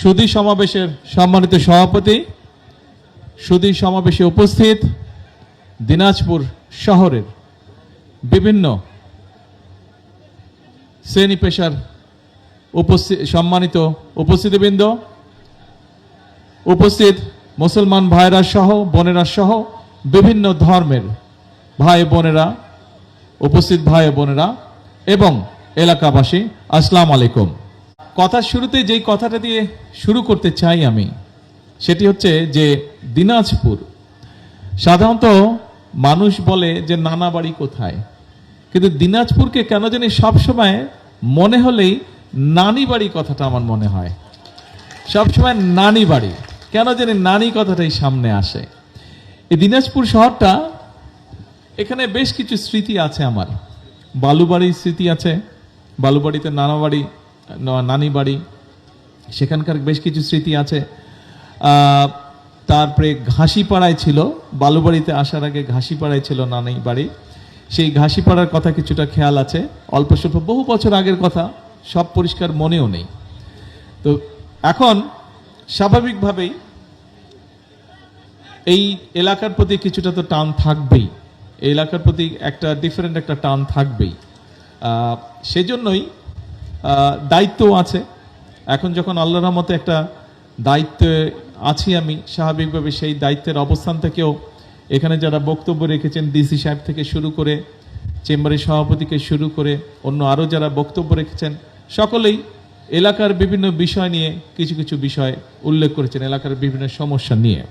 সুধী সমাবেশের সম্মানিত সভাপতি, সুধী সমাবেশে উপস্থিত দিনাজপুর শহরের বিভিন্ন শ্রেণী পেশার সম্মানিত উপস্থিতিবৃন্দ, উপস্থিত মুসলমান ভাইরা সহ বোনেরা সহ বিভিন্ন ধর্মের ভাই বোনেরা, উপস্থিত ভাই বোনেরা এবং এলাকাবাসী, আসসালামু আলাইকুম। কথার শুরুতে যেই কথাটা দিয়ে শুরু করতে চাই আমি, সেটি হচ্ছে যে দিনাজপুর, সাধারণত মানুষ বলে যে নানা বাড়ি কোথায়, কিন্তু দিনাজপুরকে কেন জানি সবসময় মনে হলেই নানি বাড়ি কথাটা আমার মনে হয়। সবসময় নানি বাড়ি, কেন জানি নানি কথাটাই সামনে আসে। এই দিনাজপুর শহরটা, এখানে বেশ কিছু স্মৃতি আছে আমার। বালুবাড়ির স্মৃতি আছে, বালুবাড়িতে নানি বাড়ি, সেখানকার বেশ কিছু স্মৃতি আছে। তারপরে ঘাসিপাড়ায় ছিল, বালুবাড়িতে আসার আগে ঘাসিপাড়ায় ছিল নানি বাড়ি, সেই ঘাসিপাড়ার কথা কিছুটা খেয়াল আছে, অল্প স্বল্প, বহু বছর আগের কথা, সব পরিষ্কার মনেও নেই। তো এখন স্বাভাবিকভাবেই এই এলাকার প্রতি কিছুটা তো টান থাকবেই, এই এলাকার প্রতি একটা ডিফারেন্ট একটা টান থাকবেই। সেজন্যই দায়িত্বও আছে। এখন যখন আল্লাহর রহমতে একটা দায়িত্বে আছি আমি, স্বাভাবিকভাবে সেই দায়িত্বের অবস্থান থেকেও এখানে যারা বক্তব্য রেখেছেন, ডিসি সাহেব থেকে শুরু করে চেম্বারের সভাপতিকে শুরু করে অন্য আরও যারা বক্তব্য রেখেছেন, সকলেই এলাকার বিভিন্ন বিষয় নিয়ে কিছু কিছু বিষয় উল্লেখ করেছেন, এলাকার বিভিন্ন সমস্যা নিয়ে।